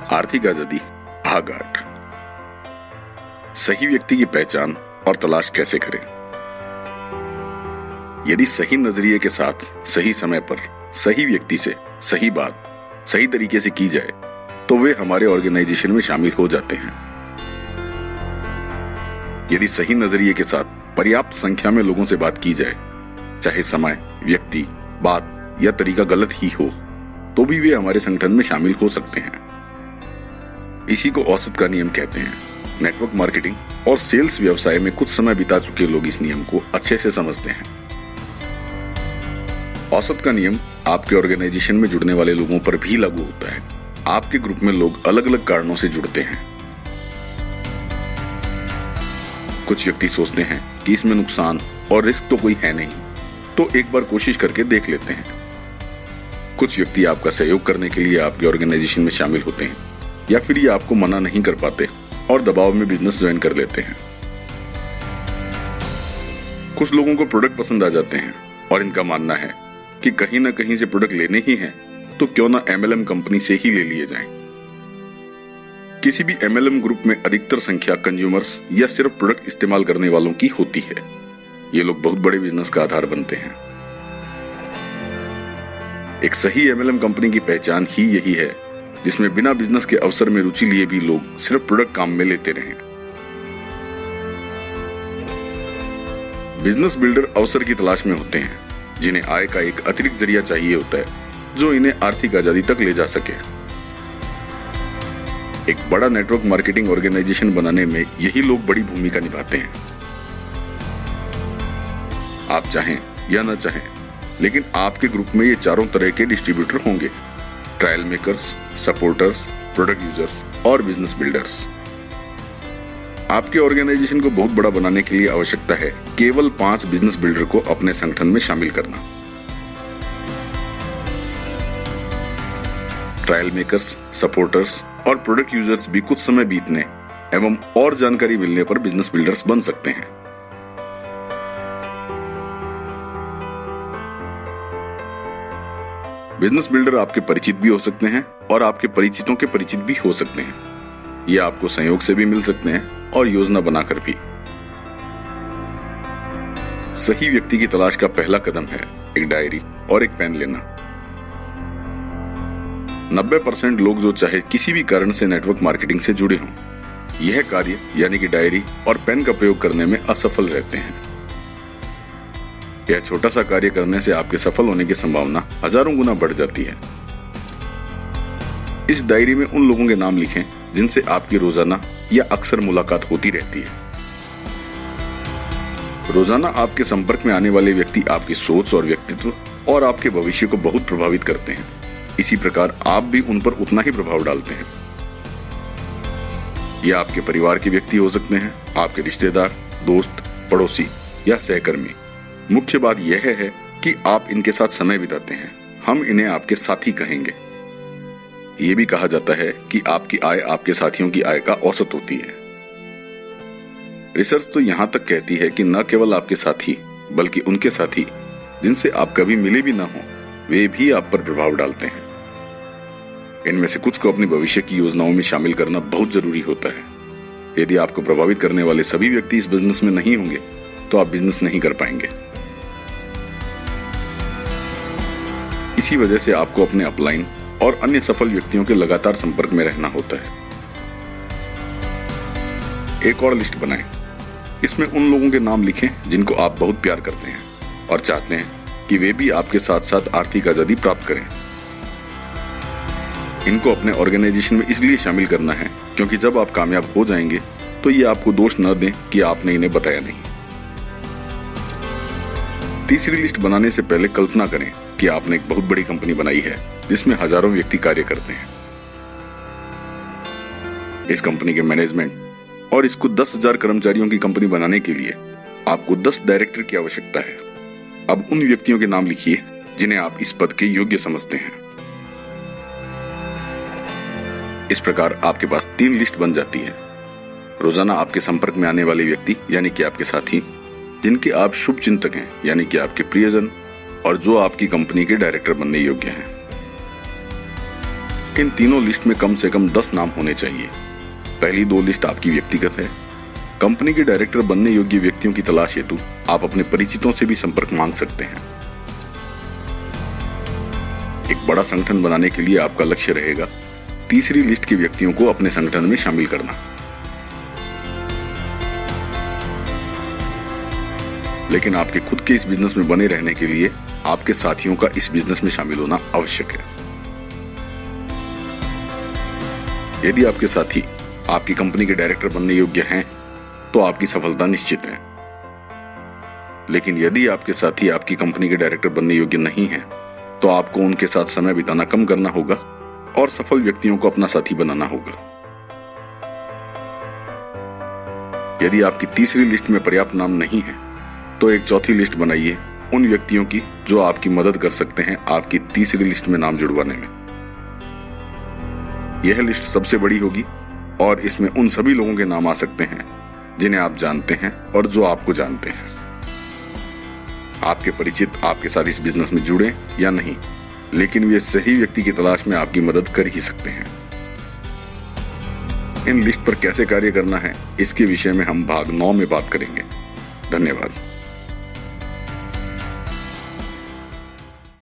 आर्थिक आजादी भाग 8। सही व्यक्ति की पहचान और तलाश कैसे करें। यदि सही नजरिए के साथ सही समय पर सही व्यक्ति से सही बात सही तरीके से की जाए तो वे हमारे ऑर्गेनाइजेशन में शामिल हो जाते हैं। यदि सही नजरिए के साथ पर्याप्त संख्या में लोगों से बात की जाए, चाहे समय, व्यक्ति, बात या तरीका गलत ही हो, तो भी वे हमारे संगठन में शामिल हो सकते हैं। इसी को औसत का नियम कहते हैं। नेटवर्क मार्केटिंग और सेल्स व्यवसाय में कुछ समय बिता चुके लोग इस नियम को अच्छे से समझते हैं। औसत का नियम आपके ऑर्गेनाइजेशन में जुड़ने वाले लोगों पर भी लागू होता है। आपके ग्रुप में लोग अलग अलग कारणों से जुड़ते हैं। कुछ व्यक्ति सोचते हैं कि इसमें नुकसान और रिस्क तो कोई है नहीं, तो एक बार कोशिश करके देख लेते हैं। कुछ व्यक्ति आपका सहयोग करने के लिए आपके ऑर्गेनाइजेशन में शामिल होते हैं, या फिर ये आपको मना नहीं कर पाते और दबाव में बिजनेस ज्वाइन कर लेते हैं। कुछ लोगों को प्रोडक्ट पसंद आ जाते हैं और इनका मानना है कि कहीं ना कहीं से प्रोडक्ट लेने ही हैं, तो क्यों ना MLM कंपनी से ही ले लिए जाएं। किसी भी MLM ग्रुप में अधिकतर संख्या कंज्यूमर्स या सिर्फ प्रोडक्ट इस्तेमाल करने वालों की होती है। ये लोग बहुत बड़े बिजनेस का आधार बनते हैं। एक सही MLM कंपनी की पहचान ही यही है, जिसमें बिना बिजनेस के अवसर में रुचि लिए भी लोग सिर्फ प्रोडक्ट काम में लेते रहें। बिजनेस बिल्डर अवसर की तलाश में होते हैं, जिन्हें आय का एक अतिरिक्त जरिया चाहिए होता है जो इन्हें आर्थिक आजादी तक ले जा सके। एक बड़ा नेटवर्क मार्केटिंग ऑर्गेनाइजेशन बनाने में यही लोग बड़ी भूमिका निभाते हैं। आप चाहें या न चाहें, लेकिन आपके ग्रुप में ये चारों तरह के डिस्ट्रीब्यूटर होंगे: trial makers, supporters, product users और बिजनेस बिल्डर्स। आपके ऑर्गेनाइजेशन को बहुत बड़ा बनाने के लिए आवश्यकता है केवल 5 बिजनेस बिल्डर को अपने संगठन में शामिल करना। ट्रायल मेकर्स, सपोर्टर्स और प्रोडक्ट यूजर्स भी कुछ समय बीतने एवं और जानकारी मिलने पर बिजनेस बिल्डर्स बन सकते हैं। बिजनेस बिल्डर आपके परिचित भी हो सकते हैं और आपके परिचितों के परिचित भी हो सकते हैं। ये आपको संयोग से भी मिल सकते हैं और योजना बनाकर भी। सही व्यक्ति की तलाश का पहला कदम है एक डायरी और एक पेन लेना। 90% लोग जो चाहे किसी भी कारण से नेटवर्क मार्केटिंग से जुड़े हों, यह कार्य यानी कि डायरी और पेन का प्रयोग करने में असफल रहते हैं। यह छोटा सा कार्य करने से आपके सफल होने की संभावना हजारों गुना बढ़ जाती है। इस डायरी में उन लोगों के नाम लिखें जिनसे आपकी रोजाना या अक्सर मुलाकात होती रहती है। रोजाना आपके संपर्क में आने वाले व्यक्ति आपकी सोच और व्यक्तित्व और आपके भविष्य को बहुत प्रभावित करते हैं। इसी प्रकार आप भी उन पर उतना ही प्रभाव डालते हैं। यह आपके परिवार के व्यक्ति हो सकते हैं, आपके रिश्तेदार, दोस्त, पड़ोसी या सहकर्मी। मुख्य बात यह है कि आप इनके साथ समय बिताते हैं। हम इन्हें आपके साथी कहेंगे। ये भी कहा जाता है कि आपकी आय आपके साथियों की आय का औसत होती है। रिसर्च तो यहां तक कहती है कि न केवल आपके साथी बल्कि उनके साथी जिनसे आप कभी मिले भी ना हो, वे भी आप पर प्रभाव डालते हैं। इनमें से कुछ को अपनी भविष्य की योजनाओं में शामिल करना बहुत जरूरी होता है। यदि आपको प्रभावित करने वाले सभी व्यक्ति इस बिजनेस में नहीं होंगे तो आप बिजनेस नहीं कर पाएंगे। इसी वजह से आपको अपने अपलाइन और अन्य सफल व्यक्तियों के लगातार संपर्क में रहना होता है। एक और लिस्ट बनाएं। इसमें उन लोगों के नाम लिखें जिनको आप बहुत प्यार करते हैं और चाहते हैं कि वे भी आपके साथ साथ आर्थिक आजादी प्राप्त करें। इनको अपने ऑर्गेनाइजेशन में इसलिए शामिल करना है क्योंकि जब आप कामयाब हो जाएंगे तो ये आपको दोष न दें कि आपने इन्हें बताया नहीं। तीसरी लिस्ट बनाने से पहले कल्पना करें कि आपने एक बहुत बड़ी कंपनी बनाई है जिसमें हजारों व्यक्ति कार्य करते हैं। इस कंपनी के मैनेजमेंट और इसको 10,000 कर्मचारियों की कंपनी बनाने के लिए आपको 10 डायरेक्टर की आवश्यकता है। अब उन व्यक्तियों के नाम लिखिए जिन्हें आप इस पद के योग्य समझते हैं। इस प्रकार आपके पास 3 लिस्ट बन जाती है। रोजाना आपके संपर्क में आने वाले व्यक्ति यानी कि आपके साथी, जिनके आप शुभ चिंतक हैं यानी कि आपके प्रियजन, और जो आपकी कंपनी के डायरेक्टर बनने योग्य हैं। इन तीनों लिस्ट में कम से कम 10 नाम होने चाहिए। पहली 2 लिस्ट आपकी व्यक्तिगत है। कंपनी के डायरेक्टर बनने योग्य व्यक्तियों की तलाश हेतु आप अपने परिचितों से भी संपर्क मांग सकते हैं। एक बड़ा संगठन बनाने के लिए आपका लक्ष्य रहेगा तीसरी लिस्ट के व्यक्तियों को अपने संगठन में शामिल करना। लेकिन आपके खुद के इस बिजनेस में बने रहने के लिए आपके साथियों का इस बिजनेस में शामिल होना आवश्यक है। यदि आपके साथी आपकी कंपनी के डायरेक्टर बनने योग्य हैं, तो आपकी सफलता निश्चित है। लेकिन यदि आपके साथी आपकी कंपनी के डायरेक्टर बनने योग्य नहीं हैं, तो आपको उनके साथ समय बिताना कम करना होगा और सफल व्यक्तियों को अपना साथी बनाना होगा। यदि आपकी तीसरी लिस्ट में पर्याप्त नाम नहीं है, तो एक चौथी लिस्ट बनाइए उन व्यक्तियों की जो आपकी मदद कर सकते हैं आपकी तीसरी लिस्ट में नाम जुड़वाने में। यह लिस्ट सबसे बड़ी होगी और इसमें उन सभी लोगों के नाम आ सकते हैं जिन्हें आप जानते हैं और जो आपको जानते हैं। आपके परिचित आपके साथ इस बिजनेस में जुड़े या नहीं, लेकिन वे सही व्यक्ति की तलाश में आपकी मदद कर ही सकते हैं। इन लिस्ट पर कैसे कार्य करना है, इसके विषय में हम भाग 9 में बात करेंगे। धन्यवाद।